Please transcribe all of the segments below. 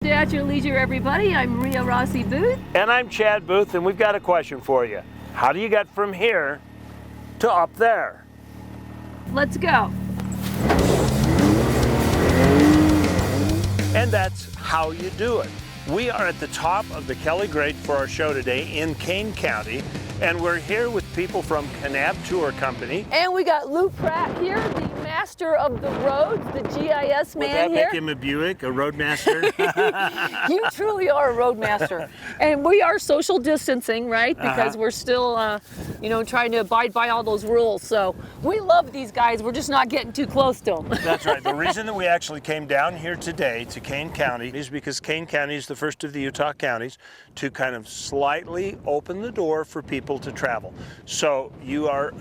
to At Your Leisure, everybody. I'm Rhea Rossi Booth. And I'm Chad Booth, and we've got a question for you. How do you get from here to up there? Let's go. And that's how you do it. We are at the top of the Kelly Grade for our show today in Kane County, and we're here with people from Kanab Touring Company. And we got Luke Pratt here, the master of the roads, the GIS man. Would that here. make him a Buick, a roadmaster? You truly are a roadmaster. And we are social distancing, right? Because we're still, trying to abide by all those rules. So we love these guys. We're just not getting too close to them. That's right. The reason that we actually came down here today to Kane County is because Kane County is the first of the Utah counties to kind of slightly open the door for people to travel. So you are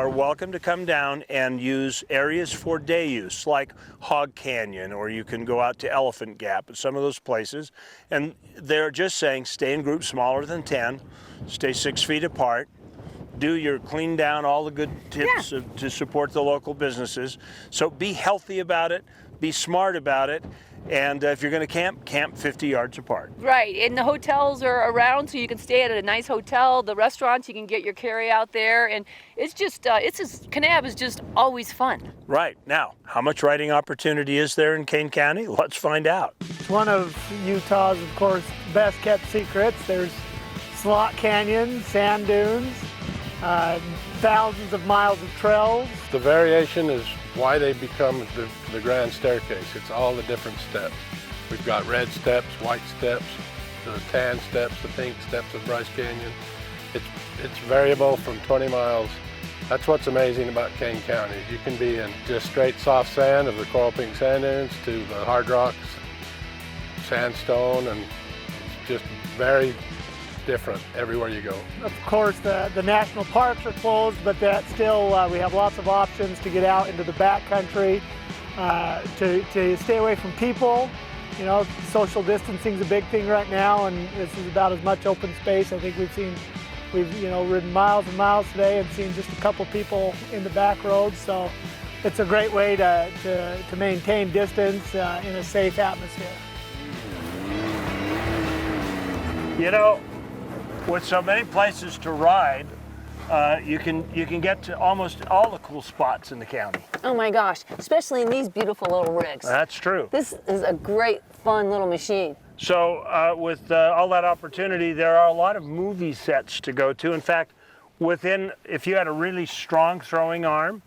welcome to come down and use areas for day use, like Hog Canyon, or you can go out to Elephant Gap, some of those places. And they're just saying stay in groups smaller than 10, stay 6 feet apart, do your clean down, all the good tips to support the local businesses. So be healthy about it, be smart about it. And if you're going to camp 50 yards apart. Right, and the hotels are around, so you can stay at a nice hotel. The restaurants, you can get your carry out there, and it's just, Kanab is just always fun. Right. Now, how much riding opportunity is there in Kane County? Let's find out. It's one of Utah's, of course, best kept secrets. There's slot canyons, sand dunes, thousands of miles of trails. The variation is why they become the grand staircase. It's all the different steps. We've got red steps, white steps, the tan steps, the pink steps of Bryce Canyon. It's variable from 20 miles. That's what's amazing about Kane County. You can be in just straight soft sand of the coral pink sand dunes to the hard rocks, sandstone, and it's just very different everywhere you go. Of course, the national parks are closed, but that still, we have lots of options to get out into the backcountry, to stay away from people. You know, social distancing is a big thing right now, and this is about as much open space. I think we've ridden miles and miles today and seen just a couple people in the back roads. So it's a great way to maintain distance in a safe atmosphere. You know, with so many places to ride, you can get to almost all the cool spots in the county. Oh my gosh, especially in these beautiful little rigs. That's true. This is a great, fun little machine. So with all that opportunity, there are a lot of movie sets to go to. In fact, if you had a really strong throwing arm,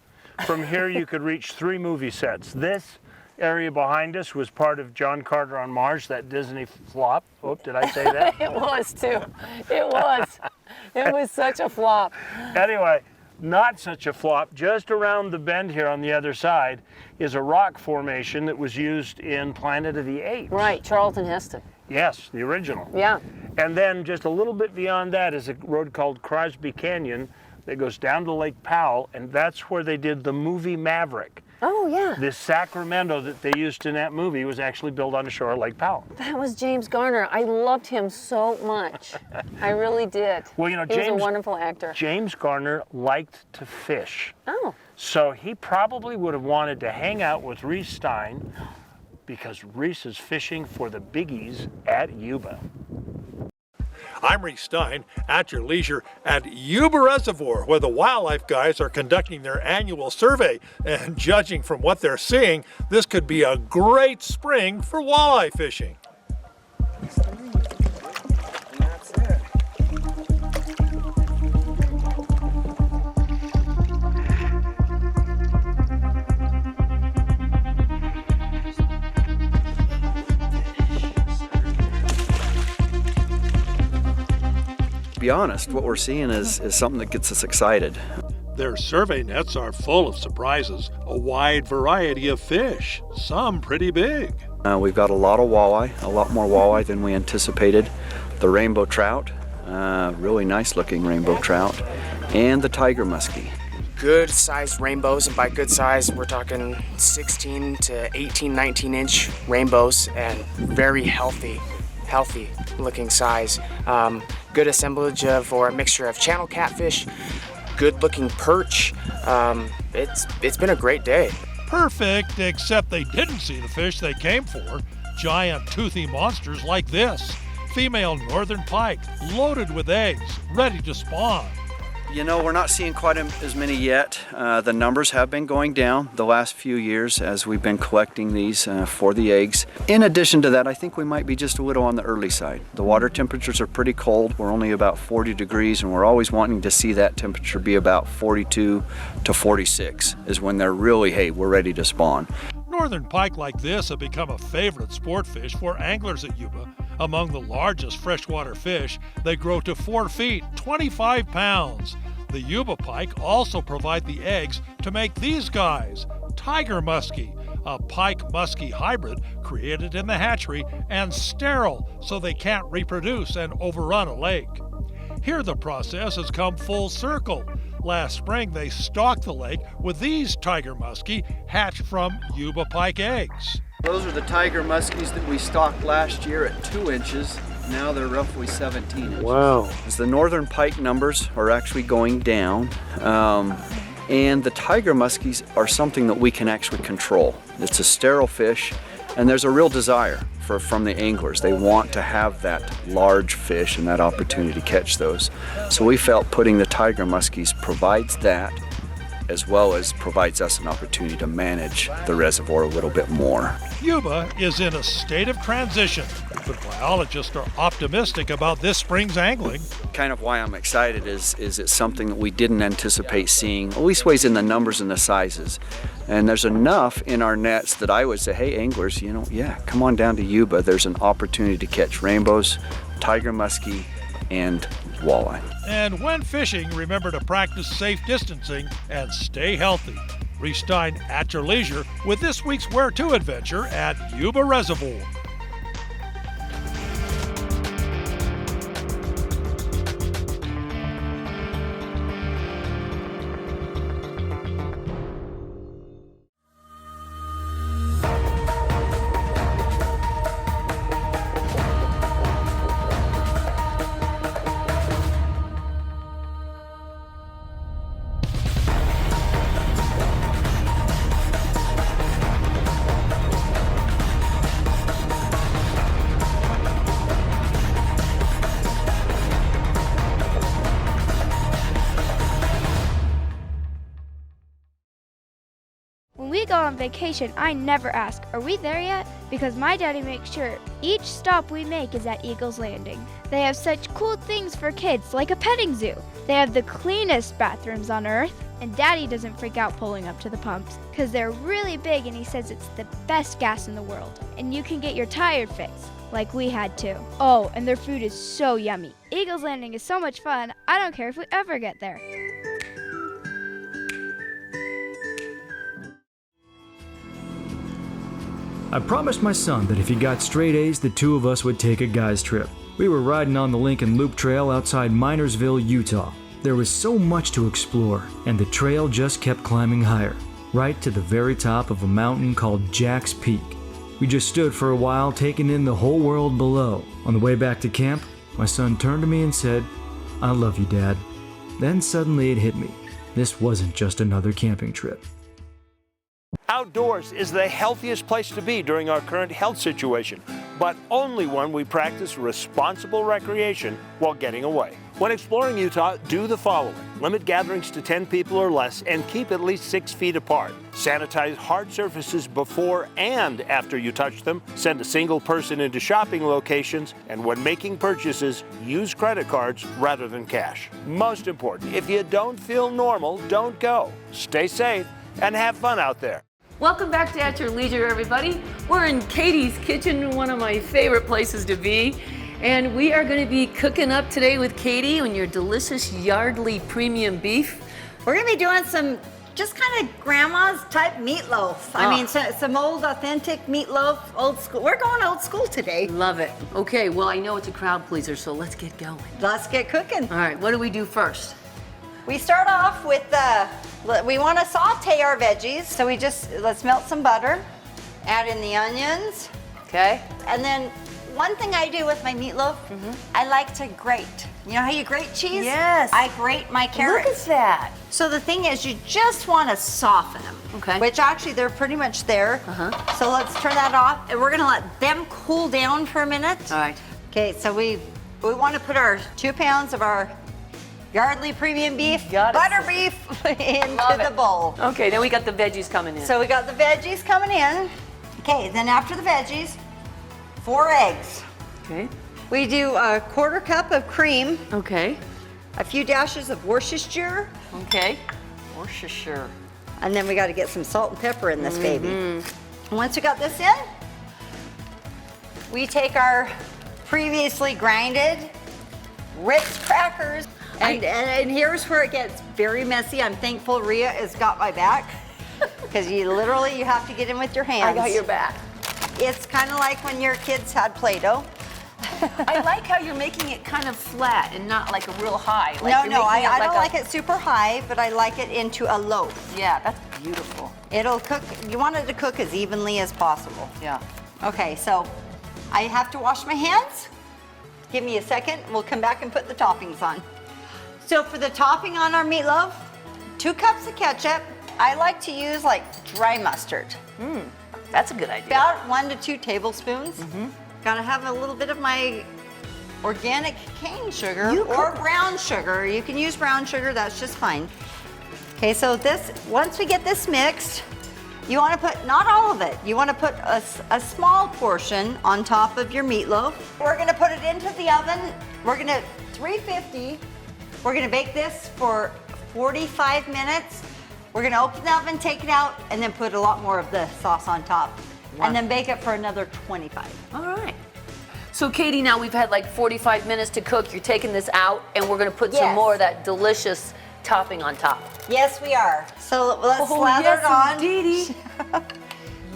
from here you could reach 3 movie sets. This area behind us was part of John Carter on Mars, that Disney flop. Oh, did I say that? It was too. It was. It was such a flop. Anyway, not such a flop. Just around the bend here on the other side is a rock formation that was used in Planet of the Apes. Right, Charlton Heston. Yes, the original. Yeah. And then just a little bit beyond that is a road called Crosby Canyon that goes down to Lake Powell, and that's where they did the movie Maverick. Oh, yeah. This Sacramento that they used in that movie was actually built on the shore of Lake Powell. That was James Garner. I loved him so much. I really did. Well, you know, he was a wonderful actor. James Garner liked to fish. Oh. So he probably would have wanted to hang out with Reece Stein because Reece is fishing for the biggies at Yuba. I'm Reece Stein, at your leisure at Yuba Reservoir, where the wildlife guys are conducting their annual survey. And judging from what they're seeing, this could be a great spring for walleye fishing. To be honest, what we're seeing is something that gets us excited. Their survey nets are full of surprises, a wide variety of fish, some pretty big. We've got a lot of walleye, a lot more walleye than we anticipated. The rainbow trout, really nice looking rainbow trout, and the tiger muskie. Good sized rainbows, and by good size we're talking 16 to 18, 19 inch rainbows, and very healthy looking size. Good assemblage or a mixture of channel catfish, good looking perch. It's been a great day. Perfect, except they didn't see the fish they came for. giant toothy monsters like this. Female northern pike, loaded with eggs, ready to spawn. You know, we're not seeing quite as many yet. The numbers have been going down the last few years as we've been collecting these for the eggs. In addition to that, I think we might be just a little on the early side. The water temperatures are pretty cold. We're only about 40 degrees, and we're always wanting to see that temperature be about 42 to 46 is when they're really, hey, we're ready to spawn. Northern pike like this have become a favorite sport fish for anglers at Yuba. Among the largest freshwater fish, they grow to 4 feet, 25 pounds. The Yuba pike also provide the eggs to make these guys, tiger muskie, a pike-muskie hybrid created in the hatchery and sterile so they can't reproduce and overrun a lake. Here the process has come full circle. Last spring they stocked the lake with these tiger muskie hatched from Yuba pike eggs. Those are the tiger muskies that we stocked last year at 2 inches. Now they're roughly 17 inches. Wow. As the northern pike numbers are actually going down, and the tiger muskies are something that we can actually control. It's a sterile fish, and there's a real desire from the anglers. They want to have that large fish and that opportunity to catch those. So we felt putting the tiger muskies provides that, as well as provides us an opportunity to manage the reservoir a little bit more. Yuba is in a state of transition, but biologists are optimistic about this spring's angling. Kind of why I'm excited is it's something that we didn't anticipate seeing, at least ways in the numbers and the sizes. And there's enough in our nets that I would say, hey anglers, you know, yeah, come on down to Yuba. There's an opportunity to catch rainbows, tiger muskie, and walleye. And when fishing, remember to practice safe distancing and stay healthy. Reece Stein at your leisure with this week's Where To adventure at Yuba Reservoir. When we go on vacation, I never ask, are we there yet? Because my daddy makes sure each stop we make is at Eagles Landing. They have such cool things for kids, like a petting zoo. They have the cleanest bathrooms on earth, and Daddy doesn't freak out pulling up to the pumps, because they're really big and he says it's the best gas in the world. And you can get your tire fixed, like we had to. Oh, and their food is so yummy. Eagles Landing is so much fun, I don't care if we ever get there. I promised my son that if he got straight A's, the two of us would take a guys trip. We were riding on the Lincoln Loop Trail outside Minersville, Utah. There was so much to explore, and the trail just kept climbing higher, right to the very top of a mountain called Jack's Peak. We just stood for a while, taking in the whole world below. On the way back to camp, my son turned to me and said, "I love you, Dad." Then suddenly it hit me. This wasn't just another camping trip. Outdoors is the healthiest place to be during our current health situation, but only when we practice responsible recreation while getting away. When exploring Utah, do the following. Limit gatherings to 10 people or less and keep at least 6 feet apart. Sanitize hard surfaces before and after you touch them. Send a single person into shopping locations, and when making purchases, use credit cards rather than cash. Most important, if you don't feel normal, don't go. Stay safe and have fun out there. Welcome back to At Your Leisure, everybody. We're in Katie's kitchen, one of my favorite places to be. And we are going to be cooking up today with Katie and your delicious Yardley premium beef. We're going to be doing some just kind of grandma's type meatloaf. I mean, some old authentic meatloaf, old school. We're going old school today. Love it. Okay, well, I know it's a crowd pleaser, so let's get going. Let's get cooking. All right, what do we do first? We start off with we want to saute our veggies. So let's melt some butter, add in the onions. Okay. And then one thing I do with my meatloaf, I like to grate. You know how you grate cheese? Yes. I grate my carrots. Look at that. So the thing is, you just want to soften them. Okay. Which actually, they're pretty much there. So let's turn that off, and we're gonna let them cool down for a minute. All right. Okay, so we want to put our 2 pounds of our Yardley premium beef, Got it. butter beef into Love the it. bowl. Okay, then we got the veggies coming in. So we got the veggies coming in. Okay, then after the veggies, 4 eggs. Okay. We do a 1/4 cup of cream, Okay. a few dashes of Worcestershire, Okay. Worcestershire. and then we got to get some salt and pepper in this baby. Once we got this in, we take our previously grinded Ritz crackers, and here's where it gets very messy. I'm thankful Rhea has got my back, because you have to get in with your hands. I got your back. It's kind of like when your kids had Play-Doh. I like how you're making it kind of flat and not like a real high. Like No, you're no, making I it don't like it super high, but I like it into a loaf. Yeah, that's beautiful. It'll cook, you want it to cook as evenly as possible. Yeah. Okay, so I have to wash my hands. Give me a second, we'll come back and put the toppings on. So for the topping on our meatloaf, 2 cups of ketchup. I like to use like dry mustard. That's a good idea. About 1 to 2 tablespoons. Gotta have a little bit of my organic cane sugar or brown sugar. You can use brown sugar, that's just fine. Okay, so once we get this mixed, you wanna put, not all of it, you wanna put a small portion on top of your meatloaf. We're gonna put it into the oven. We're gonna, 350, we're gonna bake this for 45 minutes. We're gonna open the oven, take it out, and then put a lot more of the sauce on top. And then bake it for another 25. All right. So Katie, now we've had like 45 minutes to cook. You're taking this out, and we're gonna put some Yes. more of that delicious topping on top. Yes, we are. So let's slather it on. Indeedy.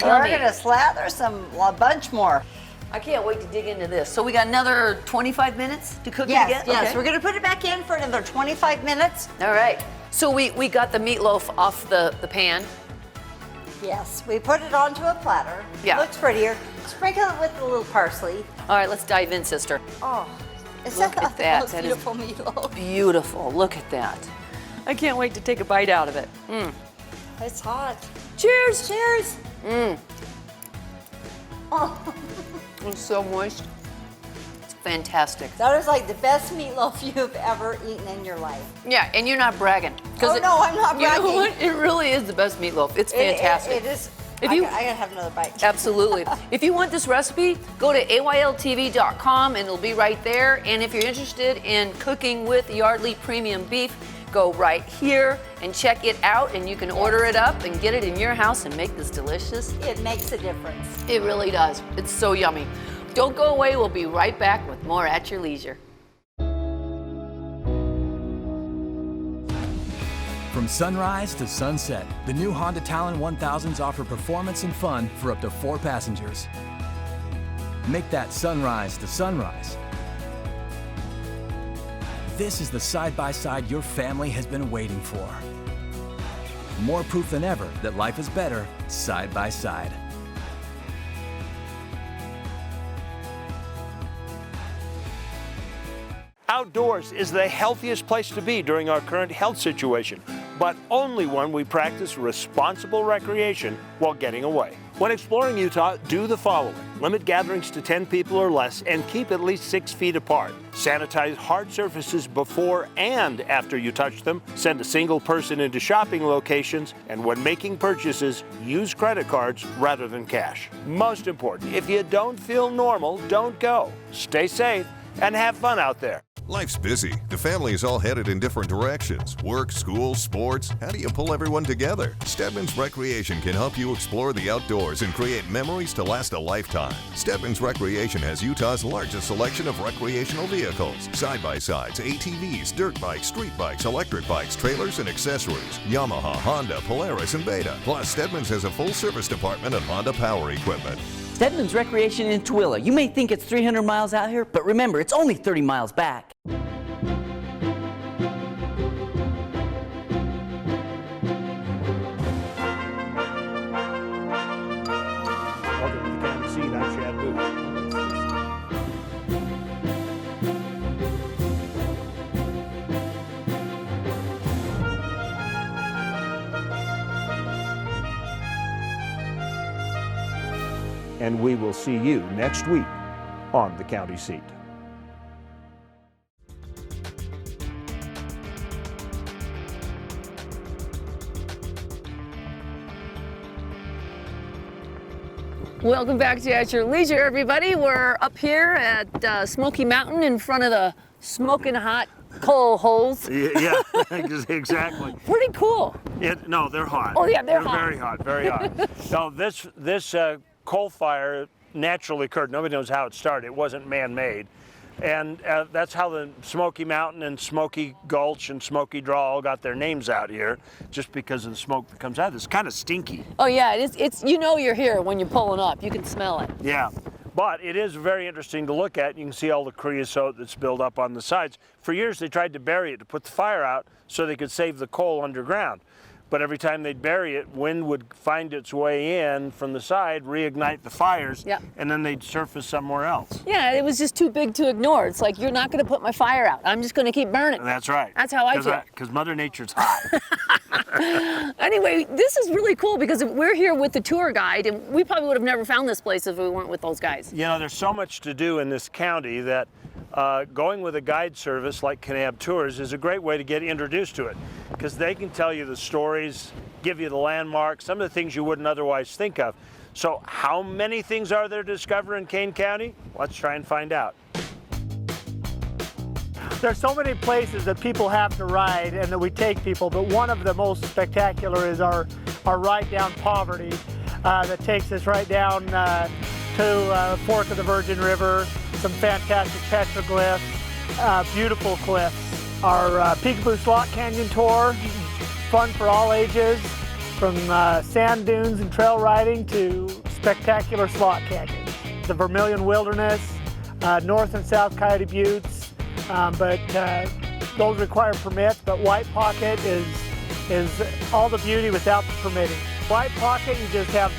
We're gonna slather a bunch more. I can't wait to dig into this. So we got another 25 minutes to cook it Yes, again? yes. Okay. We're gonna put it back in for another 25 minutes. All right. So we got the meatloaf off the pan. Yes, we put it onto a platter. Yeah. Looks prettier. Sprinkle it with a little parsley. All right, let's dive in, sister. Oh, is Look that at that. most That is beautiful meatloaf? beautiful. Look at that. I can't wait to take a bite out of it. It's hot. Cheers. Cheers. Oh, it's so moist. It's fantastic. That is like the best meatloaf you've ever eaten in your life. Yeah, and you're not bragging. Oh, no, I'm not You know bragging. what? It really is the best meatloaf. It's fantastic. It is. If I you- gotta have another bite. Absolutely. If you want this recipe, go to AYLTV.com and it'll be right there. And if you're interested in cooking with Yardley Premium Beef, go right here and check it out, and you can order it up and get it in your house and make this delicious. It makes a difference. It really does. It's so yummy. Don't go away. We'll be right back with more at your leisure. From sunrise to sunset, the new Honda Talon 1000s offer performance and fun for up to 4 passengers. Make that sunrise to sunrise. This is the side-by-side your family has been waiting for. More proof than ever that life is better side by side. Outdoors is the healthiest place to be during our current health situation, but only when we practice responsible recreation while getting away. When exploring Utah, do the following. Limit gatherings to 10 people or less and keep at least 6 feet apart. Sanitize hard surfaces before and after you touch them. Send a single person into shopping locations. And when making purchases, use credit cards rather than cash. Most important, if you don't feel normal, don't go. Stay safe and have fun out there. Life's busy. The family is all headed in different directions. Work, school, sports. How do you pull everyone together? Stedman's Recreation can help you explore the outdoors and create memories to last a lifetime. Stedman's Recreation has Utah's largest selection of recreational vehicles. Side-by-sides, ATVs, dirt bikes, street bikes, electric bikes, trailers, and accessories. Yamaha, Honda, Polaris, and Beta. Plus, Stedman's has a full service department and Honda Power Equipment. Stedman's Recreation in Tooele. You may think it's 300 miles out here, but remember, it's only 30 miles back. Welcome to the Kansas City. I'm Chad Booth. and we will see you next week on The County Seat. Welcome back to At Your Leisure, everybody. We're up here at Smoky Mountain in front of the smoking hot coal holes. Yeah, exactly. Pretty cool. No, they're hot. Oh yeah, they're hot. Very hot, very hot. No, this coal fire naturally occurred. Nobody knows how it started. It wasn't man-made. And that's how the Smoky Mountain and Smoky Gulch and Smoky Draw all got their names out here, just because of the smoke that comes out. It's kind of stinky. Oh yeah, it's you know you're here when you're pulling up. You can smell it. Yeah, but it is very interesting to look at. You can see all the creosote that's built up on the sides. For years they tried to bury it to put the fire out so they could save the coal underground. But every time they'd bury it, wind would find its way in from the side, reignite the fires, and then they'd surface somewhere else. Yeah, it was just too big to ignore. It's like, you're not going to put my fire out. I'm just going to keep burning. That's right. That's how I feel. Because Mother Nature's hot. Anyway, this is really cool because we're here with the tour guide, and we probably would have never found this place if we weren't with those guys. You know, there's so much to do in this county that going with a guide service like Kanab Tours is a great way to get introduced to it, because they can tell you the stories, give you the landmarks, some of the things you wouldn't otherwise think of. So how many things are there to discover in Kane County? Let's try and find out. There's so many places that people have to ride and that we take people, but one of the most spectacular is our ride down Poverty that takes us right down to Fork of the Virgin River, some fantastic petroglyphs, beautiful cliffs. Our Peekaboo Slot Canyon tour, fun for all ages, from sand dunes and trail riding to spectacular slot canyons. The Vermilion Wilderness, North and South Coyote Buttes, but those require permits, but White Pocket is all the beauty without the permitting. White Pocket, you just have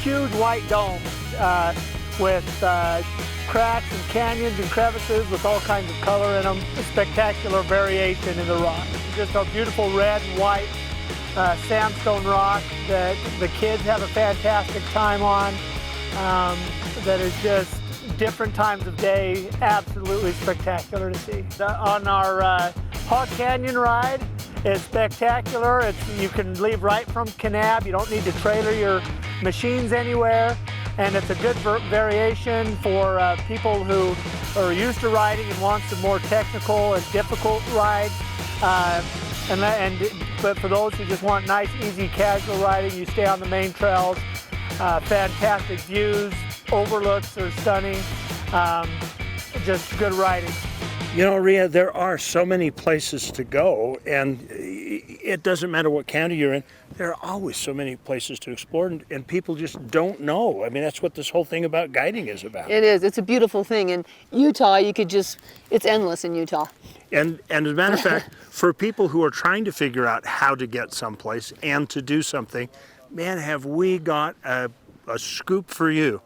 huge white domes with cracks and canyons and crevices with all kinds of color in them. A spectacular variation in the rock. Just a beautiful red and white sandstone rock that the kids have a fantastic time on. That is just different times of day, absolutely spectacular to see. On our Hog Canyon ride, it's spectacular. You can leave right from Kanab. You don't need to trailer your machines anywhere. And it's a good variation for people who are used to riding and want some more technical and difficult rides. But for those who just want nice, easy, casual riding, you stay on the main trails. Fantastic views, overlooks are stunning. Just good riding. You know, Rhea, there are so many places to go, and it doesn't matter what county you're in. There are always so many places to explore, and people just don't know. I mean, that's what this whole thing about guiding is about. It is. It's a beautiful thing. In Utah, it's endless in Utah. And as a matter of fact, for people who are trying to figure out how to get someplace and to do something, man, have we got a scoop for you.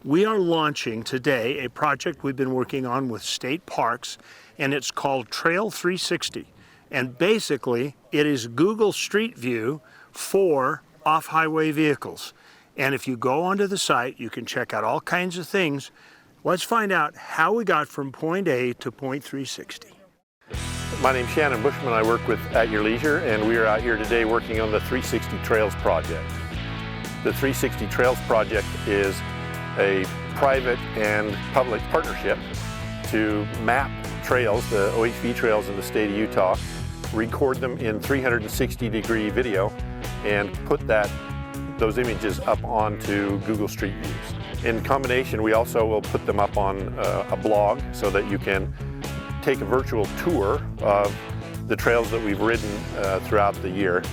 We are launching today a project we've been working on with state parks, and it's called Trail 360. And basically, it is Google Street View for off-highway vehicles. And if you go onto the site, you can check out all kinds of things. Let's find out how we got from point A to point 360. My name's Shannon Bushman. I work with At Your Leisure, and we are out here today working on the 360 Trails project. The 360 Trails project is a private and public partnership to map trails, the OHV trails in the state of Utah, record them in 360-degree video, and put those images up onto Google Street Views. In combination, we also will put them up on a blog so that you can take a virtual tour of the trails that we've ridden throughout the year.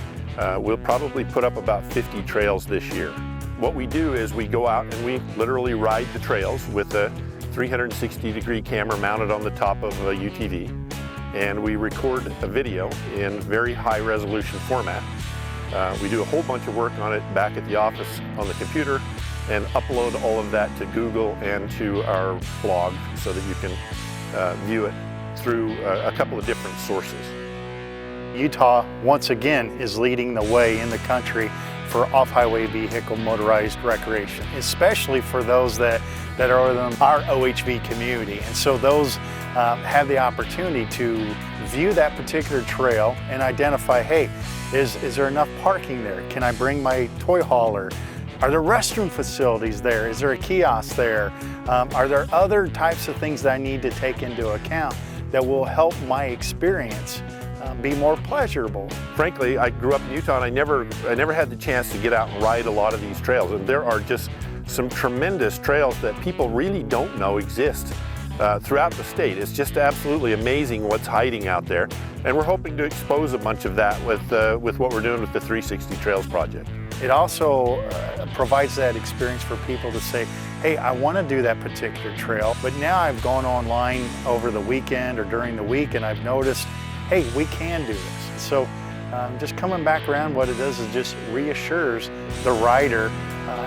We'll probably put up about 50 trails this year. What we do is we go out and we literally ride the trails with a 360-degree camera mounted on the top of a UTV, and we record a video in very high-resolution format. We do a whole bunch of work on it back at the office on the computer and upload all of that to Google and to our blog so that you can view it through a couple of different sources. Utah, once again, is leading the way in the country for off-highway vehicle motorized recreation, especially for those that are within our OHV community. And so those have the opportunity to view that particular trail and identify, hey, is there enough parking there? Can I bring my toy hauler? Are there restroom facilities there? Is there a kiosk there? Are there other types of things that I need to take into account that will help my experience be more pleasurable? Frankly, I grew up in Utah and I never had the chance to get out and ride a lot of these trails. And there are just some tremendous trails that people really don't know exist throughout the state. It's just absolutely amazing what's hiding out there. And we're hoping to expose a bunch of that with what we're doing with the 360 Trails project. It also provides that experience for people to say, hey, I want to do that particular trail, but now I've gone online over the weekend or during the week and I've noticed, hey, we can do this. So just coming back around, what it does is just reassures the rider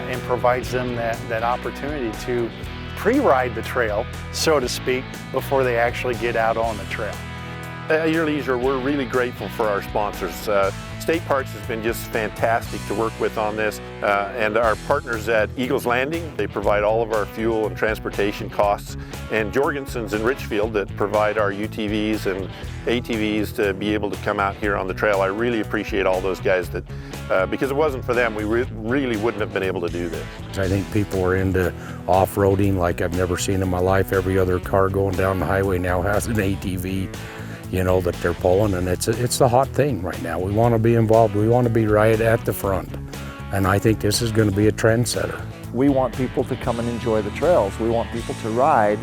and provides them that opportunity to pre-ride the trail, so to speak, before they actually get out on the trail. At Your Leisure, we're really grateful for our sponsors. State Parks has been just fantastic to work with on this, and our partners at Eagles Landing, they provide all of our fuel and transportation costs, and Jorgensen's in Richfield that provide our UTVs and ATVs to be able to come out here on the trail. I really appreciate all those guys that, because it wasn't for them, we really wouldn't have been able to do this. I think people are into off-roading like I've never seen in my life. Every other car going down the highway now has an ATV, you know, that they're pulling, and it's the hot thing right now. We want to be involved. We want to be right at the front, and I think this is going to be a trendsetter. We want people to come and enjoy the trails. We want people to ride.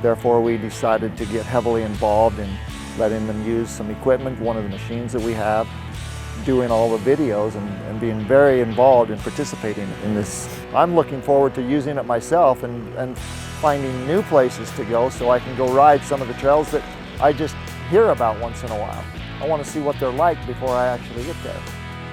Therefore, we decided to get heavily involved in letting them use some equipment, one of the machines that we have, doing all the videos and being very involved in participating in this. I'm looking forward to using it myself and finding new places to go so I can go ride some of the trails that I just hear about once in a while. I want to see what they're like before I actually get there.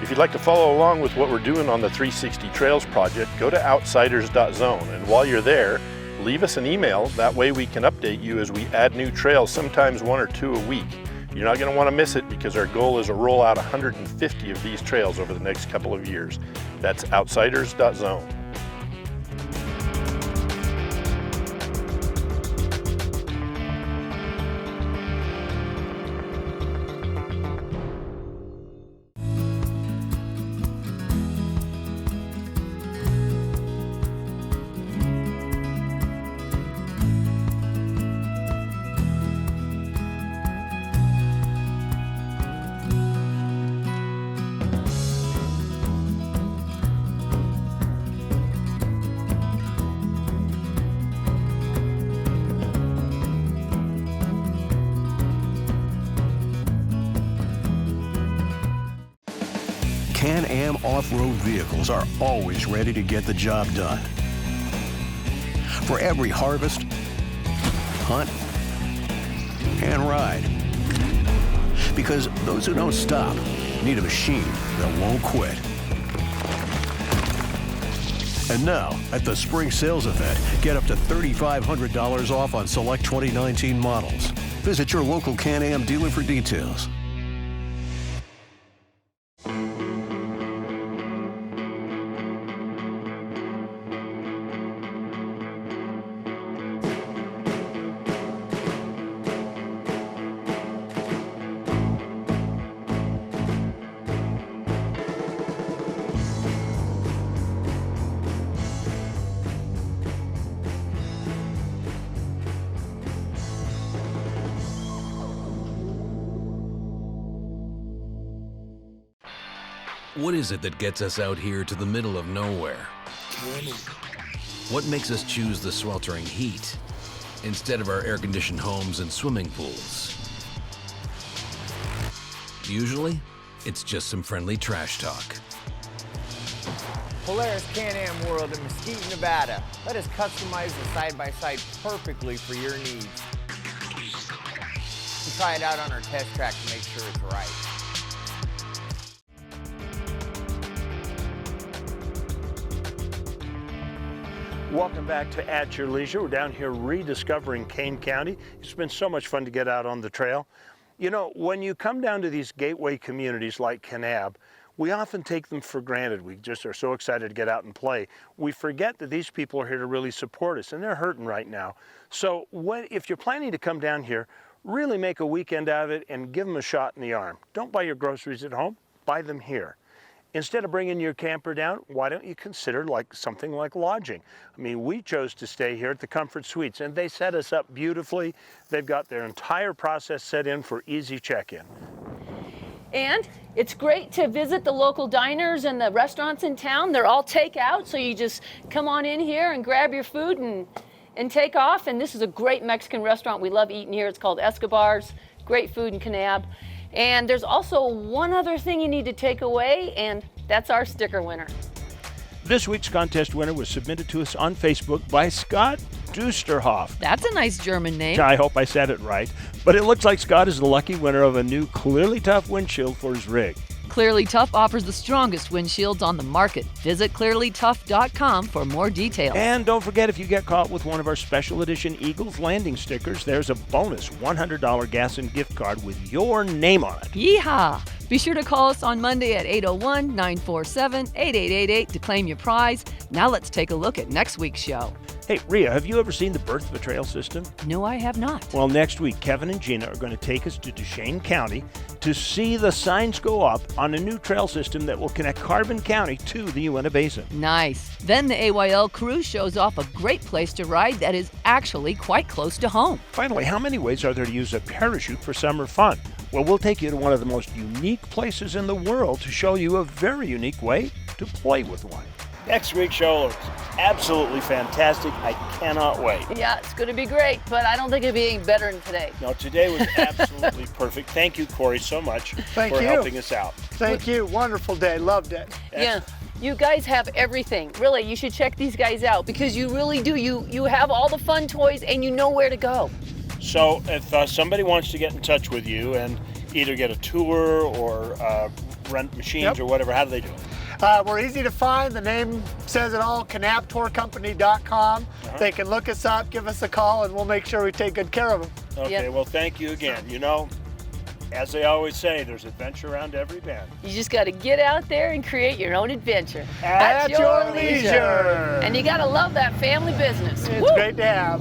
If you'd like to follow along with what we're doing on the 360 Trails project, go to outsiders.zone, and while you're there, leave us an email. That way we can update you as we add new trails, sometimes 1 or 2 a week. You're not going to want to miss it because our goal is to roll out 150 of these trails over the next couple of years. That's outsiders.zone. Can-Am off-road vehicles are always ready to get the job done. For every harvest, hunt, and ride. Because those who don't stop need a machine that won't quit. And now, at the spring sales event, get up to $3,500 off on select 2019 models. Visit your local Can-Am dealer for details. What is it that gets us out here to the middle of nowhere? What makes us choose the sweltering heat instead of our air-conditioned homes and swimming pools? Usually, it's just some friendly trash talk. Polaris Can-Am World in Mesquite, Nevada. Let us customize the side-by-side perfectly for your needs. And try it out on our test track to make sure it's right. Welcome back to At Your Leisure. We're down here rediscovering Kane County. It's been so much fun to get out on the trail. You know, when you come down to these gateway communities like Kanab, We often take them for granted. We just are so excited to get out and play. We forget that these people are here to really support us, and they're hurting right now. So if you're planning to come down here, really make a weekend out of it and give them a shot in the arm. Don't buy your groceries at home, buy them here. Instead of bringing your camper down, why don't you consider something like lodging? I mean, we chose to stay here at the Comfort Suites, and they set us up beautifully. They've got their entire process set in for easy check-in. And it's great to visit the local diners and the restaurants in town. They're all takeout, so you just come on in here and grab your food and take off. And this is a great Mexican restaurant. We love eating here. It's called Escobar's. Great food in Kanab. And there's also one other thing you need to take away, and that's our sticker winner. This week's contest winner was submitted to us on Facebook by Scott Dusterhoff. That's a nice German name. I hope I said it right. But it looks like Scott is the lucky winner of a new Clearly Tough windshield for his rig. Clearly Tough offers the strongest windshields on the market. Visit clearlytough.com for more details. And don't forget, if you get caught with one of our special edition Eagles Landing stickers, there's a bonus $100 gas and gift card with your name on it. Yeehaw! Be sure to call us on Monday at 801-947-8888 to claim your prize. Now let's take a look at next week's show. Hey, Rhea, have you ever seen the Birth of a Trail system? No, I have not. Well, next week, Kevin and Gina are going to take us to Duchesne County to see the signs go up on a new trail system that will connect Carbon County to the Uinta Basin. Nice. Then the AYL crew shows off a great place to ride that is actually quite close to home. Finally, how many ways are there to use a parachute for summer fun? Well, we'll take you to one of the most unique places in the world to show you a very unique way to play with one. Next week's show looks absolutely fantastic. I cannot wait. Yeah, it's going to be great, but I don't think it'll be any better than today. No, today was absolutely perfect. Thank you, Corey, so much for helping us out. Thank you. Wonderful day. Loved it. Yeah. You guys have everything. Really, you should check these guys out because you really do. You have all the fun toys and you know where to go. So if somebody wants to get in touch with you and either get a tour or rent machines or whatever, how do they do it? We're easy to find. The name says it all, KanabTourCompany.com. They can look us up, give us a call, and we'll make sure we take good care of them. Okay, well, thank you again. You know, as they always say, there's adventure around every bend. You just got to get out there and create your own adventure. At your leisure. And you got to love that family business. It's great to have.